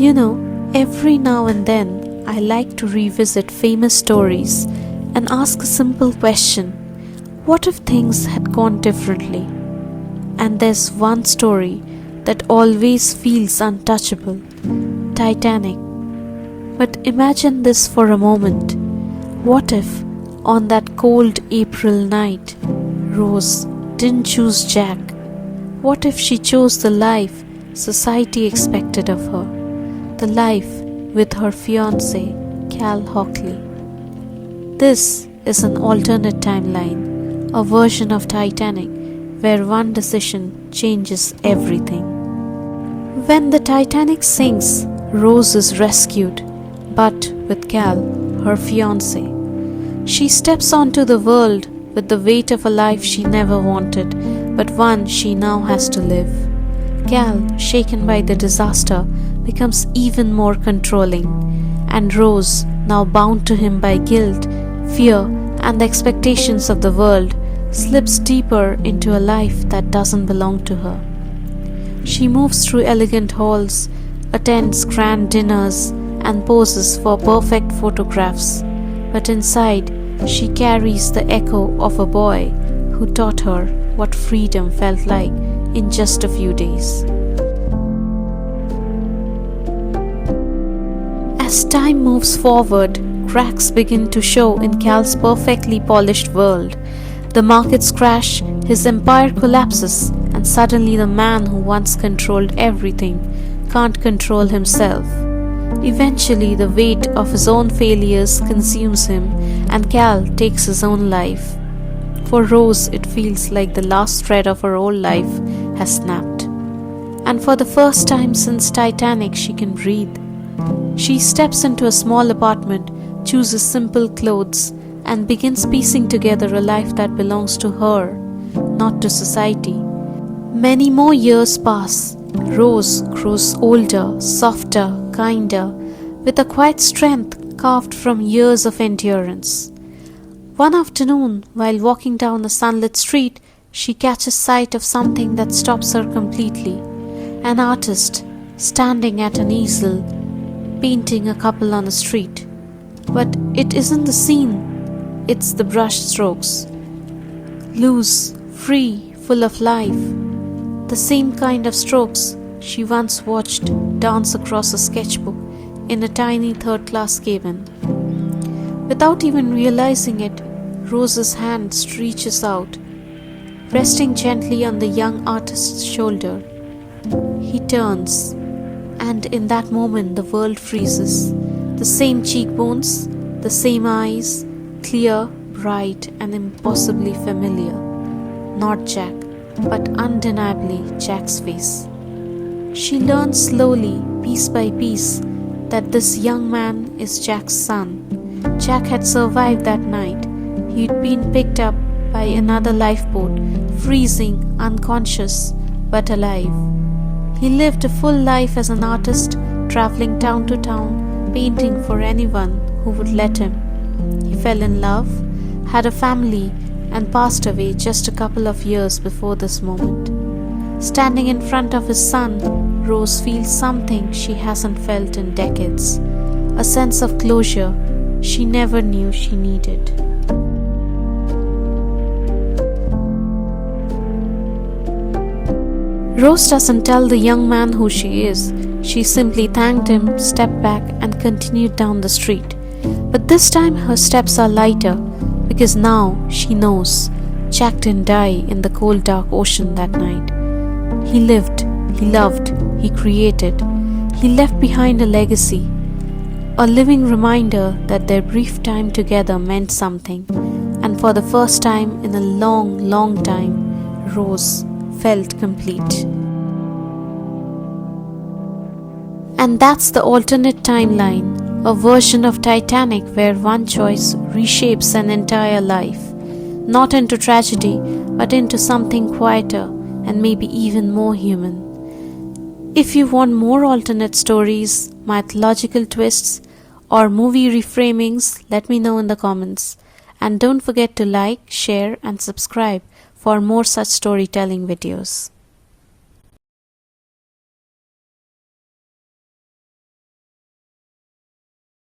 You know, every now and then I like to revisit famous stories and ask a simple question: what if things had gone differently? And there's one story that always feels untouchable: Titanic. But imagine this for a moment. What if, on that cold April night, Rose didn't choose Jack? What if she chose the life society expected of her? The life with her fiancé, Cal Hockley. This is an alternate timeline, a version of Titanic where one decision changes everything. When the Titanic sinks, Rose is rescued, but with Cal, her fiancé. She steps onto the world with the weight of a life she never wanted, but one she now has to live. Cal, shaken by the disaster, becomes even more controlling, and Rose, now bound to him by guilt, fear, and the expectations of the world, slips deeper into a life that doesn't belong to her. She moves through elegant halls, attends grand dinners, and poses for perfect photographs, but inside she carries the echo of a boy who taught her what freedom felt like in just a few days. As time moves forward, cracks begin to show in Cal's perfectly polished world. The markets crash, his empire collapses, and suddenly the man who once controlled everything can't control himself. Eventually, the weight of his own failures consumes him, and Cal takes his own life. For Rose, it feels like the last thread of her old life has snapped. And for the first time since Titanic, she can breathe. She steps into a small apartment, chooses simple clothes, and begins piecing together a life that belongs to her, not to society. Many more years pass. Rose grows older, softer, kinder, with a quiet strength carved from years of endurance. One afternoon, while walking down a sunlit street, she catches sight of something that stops her completely. An artist, standing at an easel, painting a couple on the street. But it isn't the scene, it's the brush strokes. Loose, free, full of life. The same kind of strokes she once watched dance across a sketchbook in a tiny third-class cabin. Without even realizing it, Rose's hand reaches out, resting gently on the young artist's shoulder. He turns, and in that moment the world freezes. The same cheekbones, the same eyes, clear, bright, and impossibly familiar. Not Jack, but undeniably Jack's face. She learns slowly, piece by piece, that this young man is Jack's son. Jack had survived that night. He'd been picked up by another lifeboat, freezing, unconscious, but alive. He lived a full life as an artist, traveling town to town, painting for anyone who would let him. He fell in love, had a family, and passed away just a couple of years before this moment. Standing in front of his son, Rose feels something she hasn't felt in decades, a sense of closure she never knew she needed. Rose doesn't tell the young man who she is. She simply thanked him, stepped back, and continued down the street. But this time her steps are lighter, because now she knows Jack didn't die in the cold dark ocean that night. He lived, he loved, he created. He left behind a legacy, a living reminder that their brief time together meant something. And for the first time in a long, long time, Rose felt complete. And that's the alternate timeline, a version of Titanic where one choice reshapes an entire life, not into tragedy, but into something quieter and maybe even more human. If you want more alternate stories, mythological twists, or movie reframings, let me know in the comments. And don't forget to like, share, and subscribe for more such storytelling videos.